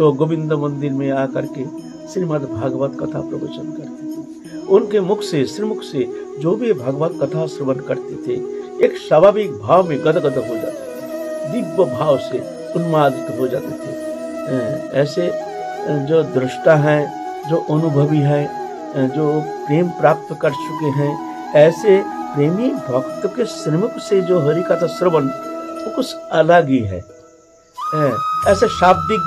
तो गोविंद मंदिर में आकर के श्रीमद् भागवत कथा प्रवचन करते थे। उनके मुख से, श्रीमुख से जो भी भागवत कथा श्रवण करते थे, एक स्वाभाविक भाव में गदगद हो जाते थे, दिव्य भाव से उन्मादित हो जाते थे। ऐसे जो दृष्टा हैं, जो अनुभवी हैं, जो प्रेम प्राप्त कर चुके हैं, ऐसे प्रेमी भक्त के श्रीमुख से जो हरि कथा श्रवण वो कुछ अलग ही है। ऐसे शाब्दिक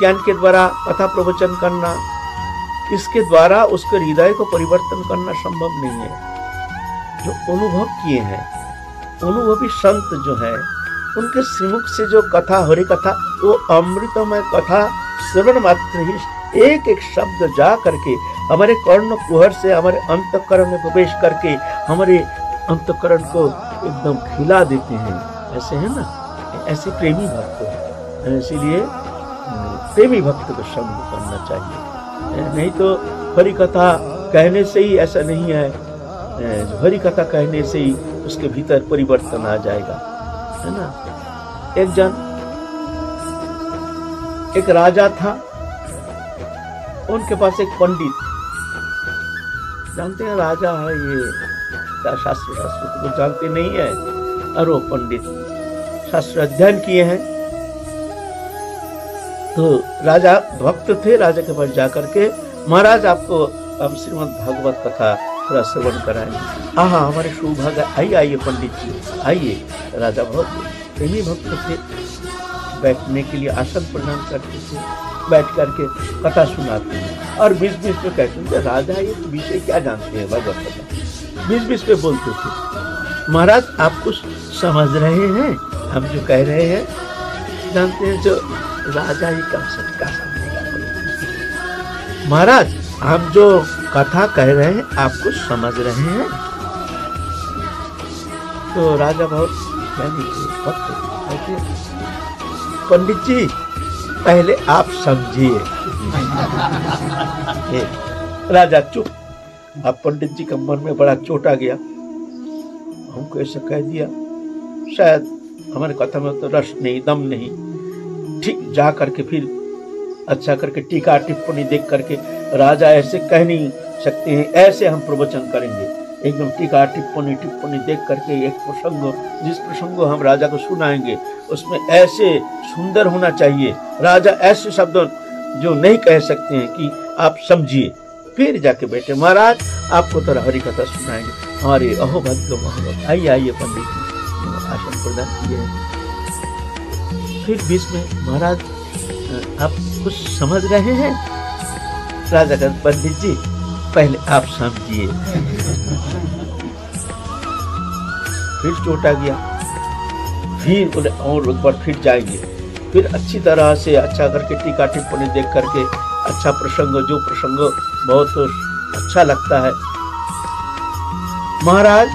ज्ञान के द्वारा कथा प्रवचन करना, इसके द्वारा उसके हृदय को परिवर्तन करना संभव नहीं है। जो अनुभव किए हैं, अनुभवी संत जो है, उनके श्रीमुख से जो कथा, हरि कथा, वो अमृतमय कथा श्रवण मात्र ही एक एक शब्द जा करके हमारे कर्ण कुहर से हमारे अंतःकरण में प्रवेश करके हमारे अंतःकरण को एकदम खिला देते हैं। ऐसे है ना, ऐसे प्रेमी भक्त हैं। इसीलिए प्रेमी भक्त को संग करना चाहिए। नहीं तो हरि कथा कहने से ही ऐसा नहीं है, हरि कथा कहने से ही उसके भीतर परिवर्तन आ जाएगा, है ना। एक राजा था, उनके पास एक पंडित, जानते हैं राजा है ये, क्या शास्त्र को जानते नहीं है, और वो पंडित शास्त्र अध्ययन किए हैं। तो राजा भक्त थे, राजा के पास जाकर के, महाराज आपको हम श्रीमद् भागवत कथा थोड़ा श्रवण कराएंगे। हाँ, हमारे सौभाग्य, आइए पंडित जी आइए। राजा बहुत प्रेमी भक्त थे, बैठने के लिए आसन प्रदान करते थे, बैठ करके कथा सुनाते हैं। और बीच बीच में कहते थे, राजा ये विषय क्या जानते हैं भगवत कथा, बीच बीच में बोलते थे। महाराज आप कुछ समझ रहे हैं, हम जो कह रहे हैं, जानते हैं जो राजा ही कम सच समझेगा। महाराज हम जो कथा कह रहे हैं आप कुछ समझ रहे हैं? तो राजा बहुत पंडित जी पहले आप समझिए। राजा चुप। अब पंडित जी का मन में बड़ा चोट आ गया, हमको ऐसा कह दिया, शायद हमारे कथा में तो रस नहीं, दम नहीं। ठीक जा करके फिर अच्छा करके टीका टिप्पणी देख करके, राजा ऐसे कह नहीं सकते हैं, ऐसे हम प्रवचन करेंगे, एकदम टीका टिप्पणी देख करके एक प्रसंग, जिस प्रसंग को हम राजा को सुनाएंगे उसमें ऐसे सुंदर होना चाहिए, राजा ऐसे शब्द जो नहीं कह सकते हैं कि आप समझिए। फिर जाके बैठे, महाराज आपको तो हरि कथा सुनाएंगे। अरे अहो भक्त, आइए पंडित जी, आसन प्रदान किए। फिर बीच में, महाराज आप कुछ समझ रहे हैं? राजा का, पंडित जी पहले आप समझिए। फिर चोट आ गया, फिर और एक बार फिर जाएंगे, फिर अच्छी तरह से अच्छा करके टीका टिप्पणी देख करके अच्छा प्रसंग, जो प्रसंग बहुत अच्छा लगता है, महाराज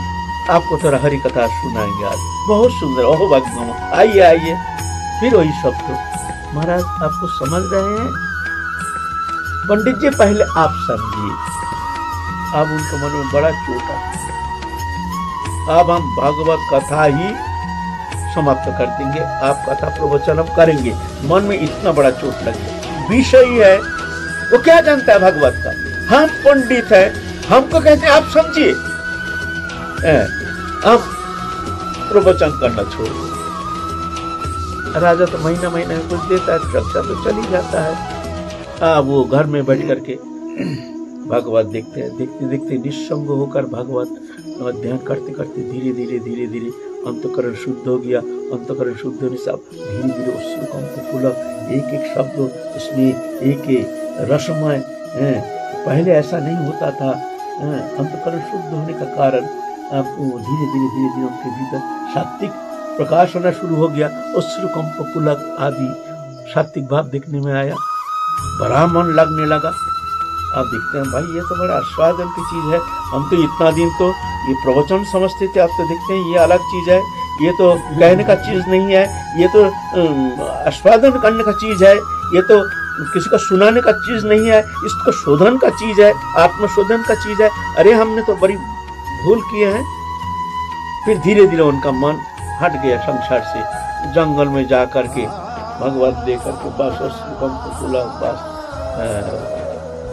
आपको तो हरि कथा सुनाएंगे आज, बहुत सुंदर, ओहो भगवान, आइए। फिर वही शब्द, महाराज आपको समझ रहे हैं? पंडित जी पहले आप समझिए। अब उनके मन में बड़ा चोट आ, अब हम भागवत कथा ही समाप्त कर देंगे, आप कथा प्रवचन हम करेंगे। मन में इतना बड़ा चोट लग गया। विषय है वो क्या जानता है भागवत का, हम पंडित है, हमको कहते हैं आप समझिए, अब प्रवचन करना छोड़। राजा तो महीना में कुछ देता है, रक्षा तो चल ही जाता है। वो घर में बैठ करके भागवत देखते हैं, देखते निस्संग होकर भागवत अध्ययन करते करते धीरे धीरे अंतःकरण शुद्ध हो गया। अंतःकरण शुद्ध होने से धीरे धीरे पुलक एक एक शब्द उसमें एक रसमय, पहले ऐसा नहीं होता था। अंतःकरण शुद्ध होने का कारण आपको धीरे धीरे उनके भीतर सात्विक प्रकाश होना शुरू हो गया। अश्रुकंप पुलक आदि सात्विक भाव देखने में आया, बड़ा मन लगने लगा। आप देखते हैं भाई ये तो बड़ा आस्वादन की चीज है, हम तो इतना दिन तो ये प्रवचन समझते थे, आप तो देखते हैं ये अलग चीज है, ये तो कहने का चीज नहीं है, ये तो आस्वादन करने का चीज है, ये तो किसी को सुनाने का चीज नहीं है, इसको शोधन का चीज है, आत्मशोधन का चीज है। अरे हमने तो बड़ी भूल किए हैं। फिर धीरे धीरे उनका मन हट गया संसार से, जंगल में जा करके भगवत देख करके बस बोला बस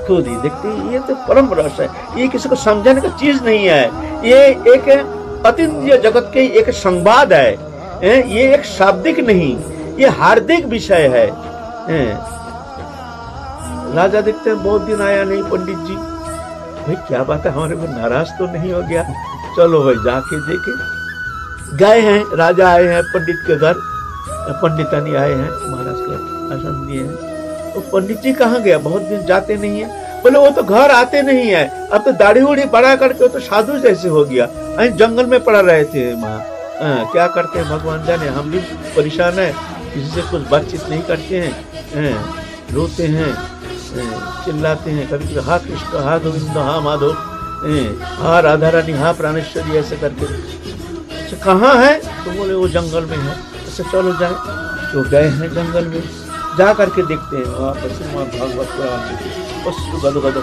खुद ही देखते हैं। ये तो परम रस है, ये किसी को समझाने का चीज नहीं है, ये एक अतीन्द्रिय जगत के एक संवाद है, ये एक शाब्दिक नहीं, ये हार्दिक विषय है। राजा देखते हैं बहुत दिन आया नहीं पंडित जी, भाई क्या बात है, हमारे को नाराज तो नहीं हो गया, चलो भाई जाके देखे। गए हैं, राजा आए हैं पंडित के घर, पंडितानी आए हैं, महाराज के आश्रम दिए हैं। तो पंडित जी कहाँ गया, बहुत दिन जाते नहीं है। बोले वो तो घर आते नहीं है, अब तो दाढ़ी उड़ी बढ़ा करके तो साधु जैसे हो गया, जंगल में पड़ा रहे थे वहाँ। क्या करते हैं भगवान जाने, हम भी परेशान है, किसी से कुछ बातचीत नहीं करते हैं, रोते हैं, चिल्लाते हैं, कभी कभी हा कृष्ण हा गोविंद हा माधव, हा राधा रानी हा प्राणेश्वरी, ऐसे करके। अच्छा कहाँ है, तो बोले वो जंगल में है। अच्छा चलो जाए, तो गए हैं जंगल में, जा करके देखते हैं वहाँ पर श्रीमद् भागवत पुराण अश्रु गदगद हो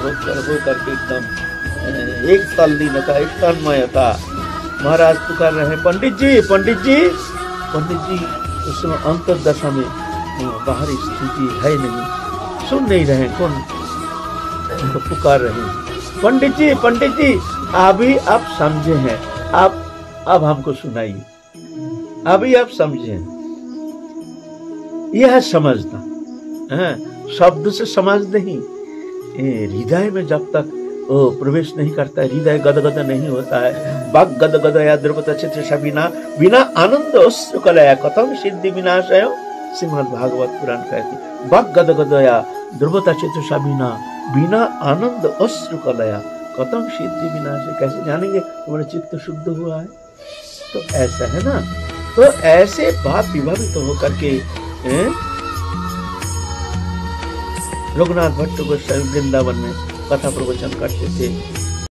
करके एकदम एक तल्लीनता, एक तन्मयता। महाराज पुकार रहे हैं पंडित जी, पंडित जी, पंडित जी। उस समय अंतर्दशा में बाहरी स्थिति है नहीं, सुन नहीं रहे कौन, तो पुकार रहे हैं पंडित जी, पंडित जी, अभी आप समझे हैं, आप अब हमको सुनाइए, अभी आप समझे। यह है समझना, शब्द से समझ नहीं, हृदय में जब तक वो प्रवेश नहीं करता है, हृदय गदगद नहीं होता है। वाक् गदगदया द्रुपद चित्र बिना बिना आनंद अश्रु कलया कथम सिद्धि विनाशय, श्रीमद् भागवत पुराण कहती। वाक् गदगदया द्रुपद चित्र बिना बिना आनंद अश्रु कलया कथम सिद्धि विनाशय। कैसे जानेंगे तुम्हारा चित्त शुद्ध हुआ है? तो ऐसा है ना, तो ऐसे भाव विभावित तो होकर के रघुनाथ भट्ट गोस्वामी वृंदावन में कथा प्रवचन करते थे।